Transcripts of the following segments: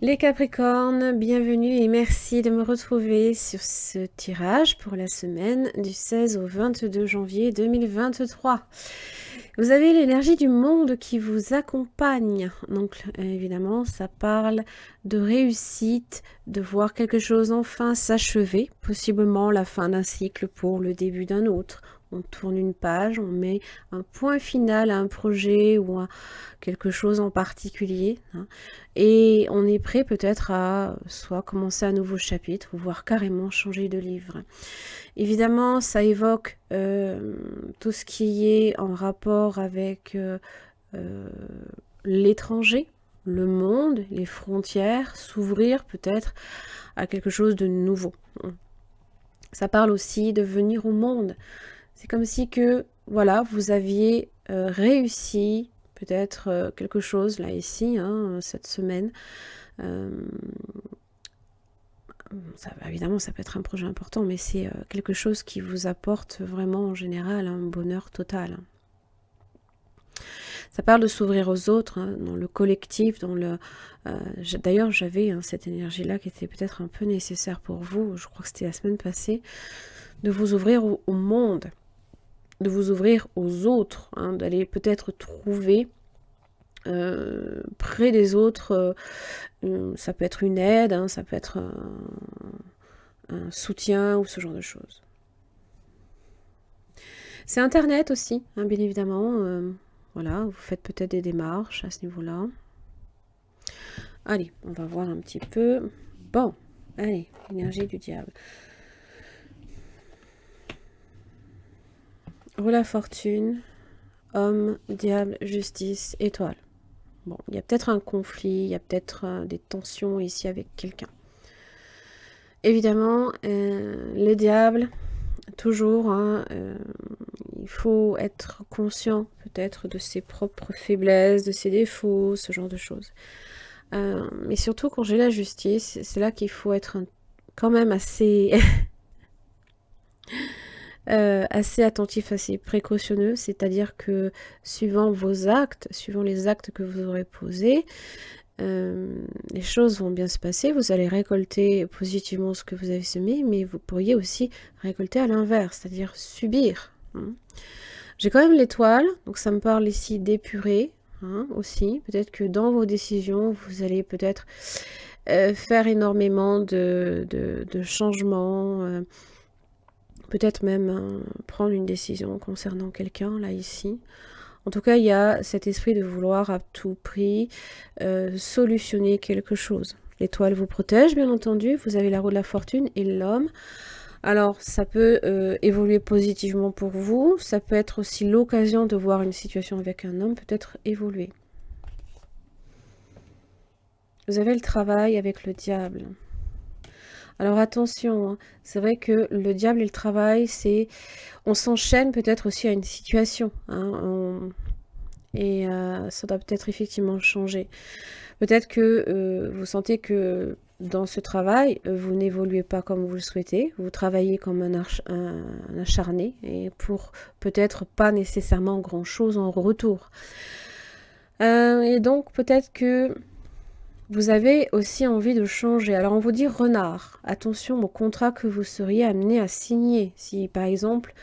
Les Capricornes, bienvenue et merci de me retrouver sur ce tirage pour la semaine du 16 au 22 janvier 2023. Vous avez l'énergie du monde qui vous accompagne. Donc évidemment, ça parle de réussite, de voir quelque chose enfin s'achever, possiblement la fin d'un cycle pour le début d'un autre. On tourne une page, on met un point final à un projet ou à quelque chose en particulier, hein, et on est prêt peut-être à soit commencer un nouveau chapitre, ou voire carrément changer de livre. Évidemment, ça évoque tout ce qui est en rapport avec l'étranger, le monde, les frontières, s'ouvrir peut-être à quelque chose de nouveau. Ça parle aussi de venir au monde. C'est comme si que, voilà, vous aviez réussi peut-être quelque chose là ici, hein, cette semaine. Évidemment, ça peut être un projet important, mais c'est quelque chose qui vous apporte vraiment en général un bonheur total. Ça parle de s'ouvrir aux autres, hein, dans le collectif, dans le. D'ailleurs, j'avais cette énergie-là qui était peut-être un peu nécessaire pour vous. Je crois que c'était la semaine passée, de vous ouvrir au monde, de vous ouvrir aux autres, hein, d'aller peut-être trouver près des autres. Ça peut être une aide, hein, ça peut être un soutien ou ce genre de choses. C'est Internet aussi, hein, bien évidemment. Voilà, vous faites peut-être des démarches à ce niveau-là. Allez, on va voir un petit peu. Bon, allez, énergie du diable. Roue la fortune, homme, diable, justice, étoile. Bon, il y a peut-être un conflit, il y a peut-être des tensions ici avec quelqu'un. Évidemment, le diable, toujours, hein, il faut être conscient peut-être de ses propres faiblesses, de ses défauts, ce genre de choses. Mais surtout quand j'ai la justice, c'est là qu'il faut être quand même assez, assez attentif, assez précautionneux, c'est-à-dire que suivant vos actes, suivant les actes que vous aurez posés, les choses vont bien se passer, vous allez récolter positivement ce que vous avez semé, mais vous pourriez aussi récolter à l'inverse, c'est-à-dire subir. Hein. J'ai quand même l'étoile, donc ça me parle ici d'épurer, hein, aussi. Peut-être que dans vos décisions, vous allez peut-être faire énormément de changements, peut-être même prendre une décision concernant quelqu'un, là, ici. En tout cas, il y a cet esprit de vouloir à tout prix solutionner quelque chose. L'étoile vous protège, bien entendu. Vous avez la roue de la fortune et l'homme. Alors, ça peut évoluer positivement pour vous. Ça peut être aussi l'occasion de voir une situation avec un homme peut-être évoluer. Vous avez le travail avec le diable. Alors attention, hein, c'est vrai que le diable et le travail, c'est... On s'enchaîne peut-être aussi à une situation. Hein, et ça doit peut-être effectivement changer. Peut-être que vous sentez que dans ce travail, vous n'évoluez pas comme vous le souhaitez, vous travaillez comme un acharné, et pour peut-être pas nécessairement grand-chose en retour. Et donc peut-être que vous avez aussi envie de changer. Alors on vous dit renard, attention au contrat que vous seriez amené à signer. Si par exemple...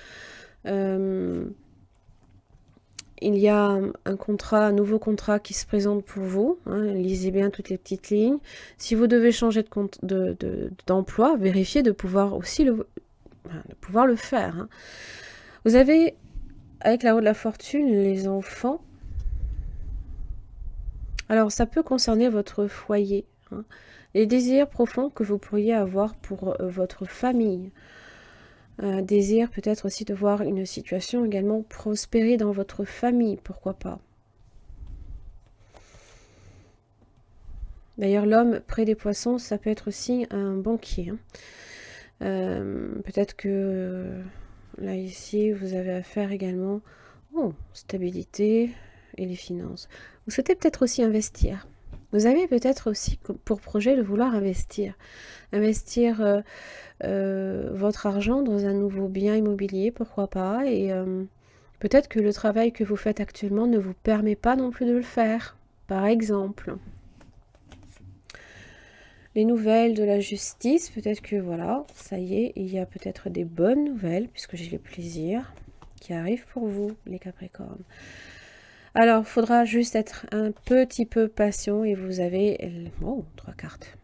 il y a un nouveau contrat qui se présente pour vous. Hein, lisez bien toutes les petites lignes. Si vous devez changer d'emploi, vérifiez de pouvoir aussi de pouvoir le faire. Hein. Vous avez, avec la roue de la fortune, les enfants. Alors, ça peut concerner votre foyer. Hein, les désirs profonds que vous pourriez avoir pour votre famille. Désir peut-être aussi de voir une situation également prospérer dans votre famille, pourquoi pas. D'ailleurs, l'homme près des poissons, ça peut être aussi un banquier. Hein. Peut-être que là, ici, vous avez affaire également aux stabilité et les finances. Vous souhaitez peut-être aussi investir. Vous avez peut-être aussi pour projet de vouloir investir. Investir votre argent dans un nouveau bien immobilier, pourquoi pas. Et peut-être que le travail que vous faites actuellement ne vous permet pas non plus de le faire, par exemple. les nouvelles de la justice. Peut-être que voilà, ça y est, il y a peut-être des bonnes nouvelles, puisque j'ai le plaisir qui arrive pour vous, les Capricornes. Alors, il faudra juste être un petit peu patient et vous avez... Oh, 3 cartes.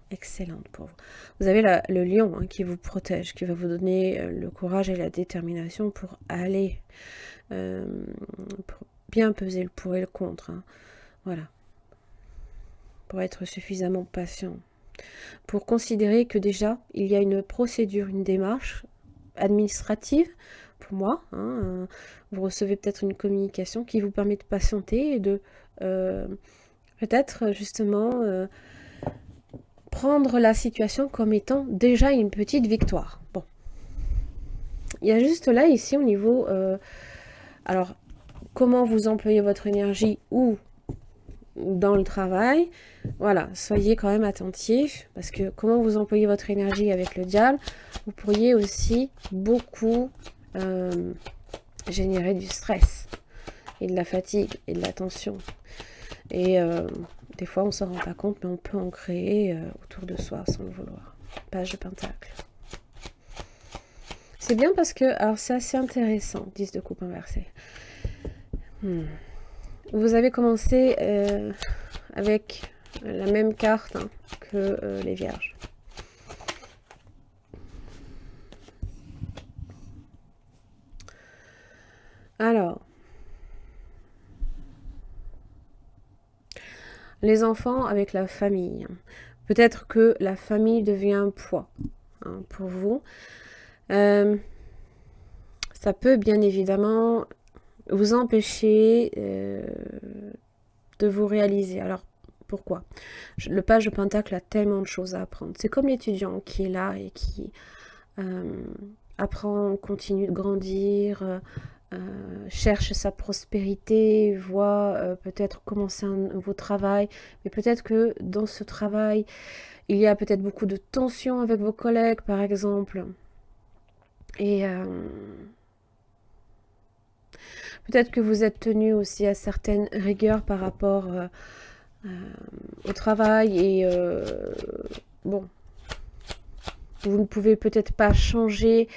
Excellente pour vous. Vous avez le lion qui vous protège, qui va vous donner le courage et la détermination pour aller, pour bien peser le pour et le contre. Voilà. Pour être suffisamment patient. Pour considérer que déjà, il y a une procédure, une démarche administrative, pour moi. Vous recevez peut-être une communication qui vous permet de patienter et de peut-être justement prendre la situation comme étant déjà une petite victoire. Bon. Il y a juste là, ici, au niveau... alors, comment vous employez votre énergie ou dans le travail. Voilà, soyez quand même attentifs, parce que comment vous employez votre énergie avec le diable, vous pourriez aussi beaucoup générer du stress et de la fatigue et de la tension. Et des fois, on ne s'en rend pas compte, mais on peut en créer autour de soi sans le vouloir. Page de Pentacle. C'est bien parce que, alors c'est assez intéressant, 10 de coupe inversée. Vous avez commencé avec la même carte que les Vierges. Alors, les enfants avec la famille. Peut-être que la famille devient un poids pour vous. Ça peut bien évidemment vous empêcher de vous réaliser. Alors, pourquoi? Le page de Pentacle a tellement de choses à apprendre. C'est comme l'étudiant qui est là et qui apprend, continue de grandir, cherche sa prospérité, voit peut-être commencer un nouveau travail, mais peut-être que dans ce travail, il y a peut-être beaucoup de tensions avec vos collègues, par exemple. Et peut-être que vous êtes tenu aussi à certaines rigueurs par rapport au travail et bon, vous ne pouvez peut-être pas changer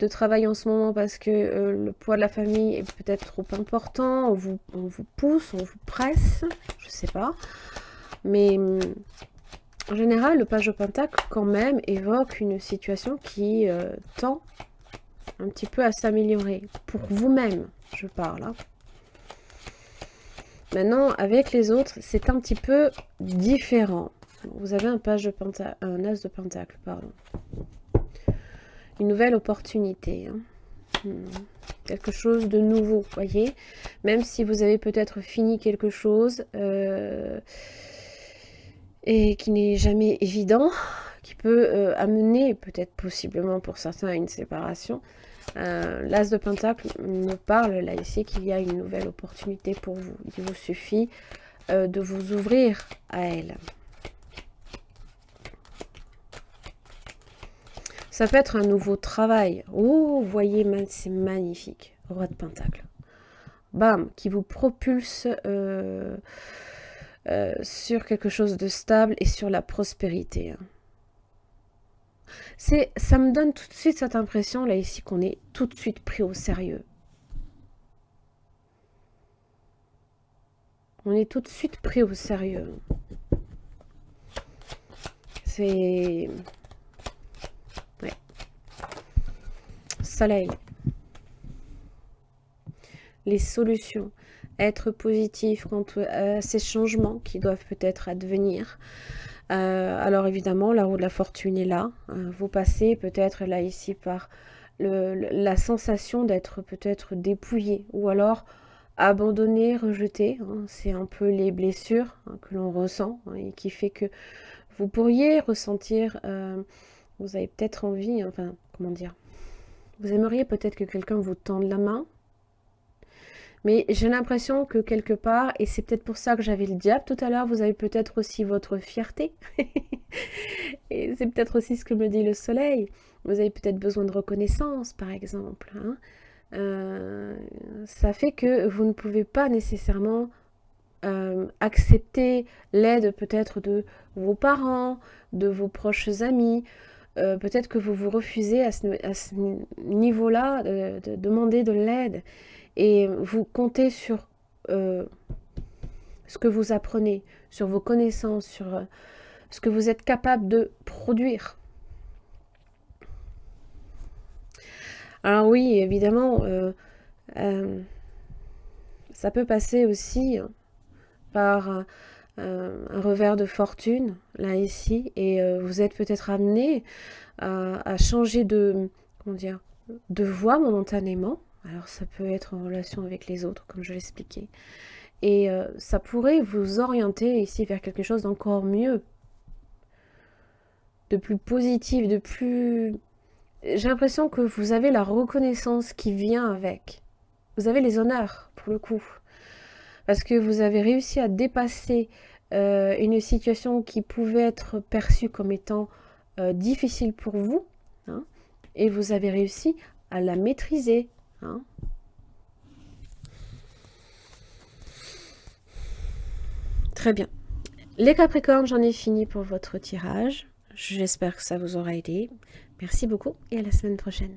de travail en ce moment parce que le poids de la famille est peut-être trop important, on vous pousse, on vous presse, je sais pas. Mais en général, le page de Pentacle quand même évoque une situation qui tend un petit peu à s'améliorer. Pour vous-même, je parle. Maintenant, avec les autres, c'est un petit peu différent. Vous avez un page de Pentacle, un as de Pentacle, pardon. Une nouvelle opportunité. Quelque chose de nouveau, voyez. Même si vous avez peut-être fini quelque chose et qui n'est jamais évident, qui peut amener peut-être possiblement pour certains à une séparation. L'as de Pentacle me parle là ici qu'il y a une nouvelle opportunité pour vous. Il vous suffit de vous ouvrir à elle. Ça peut être un nouveau travail. Oh, vous voyez, c'est magnifique. Roi de Pentacle. Bam, qui vous propulse sur quelque chose de stable et sur la prospérité. Ça me donne tout de suite cette impression, là, ici, qu'on est tout de suite pris au sérieux. On est tout de suite pris au sérieux. C'est... Ouais. Soleil. Les solutions. Être positif quant à ces changements qui doivent peut-être advenir. Alors évidemment, la roue de la fortune est là. Vous passez peut-être là ici par la sensation d'être peut-être dépouillé ou alors abandonné, rejeté. C'est un peu les blessures que l'on ressent et qui fait que vous pourriez ressentir, vous avez peut-être envie, enfin, comment dire, vous aimeriez peut-être que quelqu'un vous tende la main. Mais j'ai l'impression que quelque part, et c'est peut-être pour ça que j'avais le diable tout à l'heure, vous avez peut-être aussi votre fierté. Et c'est peut-être aussi ce que me dit le soleil. Vous avez peut-être besoin de reconnaissance, par exemple. Ça fait que vous ne pouvez pas nécessairement accepter l'aide peut-être de vos parents, de vos proches amis. Peut-être que vous vous refusez à ce niveau-là de demander de l'aide et vous comptez sur ce que vous apprenez, sur vos connaissances, sur ce que vous êtes capable de produire. Alors oui, évidemment, ça peut passer aussi par un revers de fortune, là, ici, et vous êtes peut-être amené à changer de, comment dire, de voie momentanément. Alors ça peut être en relation avec les autres, comme je l'expliquais. Et ça pourrait vous orienter ici vers quelque chose d'encore mieux, de plus positif, de plus... J'ai l'impression que vous avez la reconnaissance qui vient avec. Vous avez les honneurs, pour le coup. Parce que vous avez réussi à dépasser une situation qui pouvait être perçue comme étant difficile pour vous, hein, et vous avez réussi à la maîtriser. Hein. Très bien. Les Capricornes, j'en ai fini pour votre tirage. J'espère que ça vous aura aidé. Merci beaucoup et à la semaine prochaine.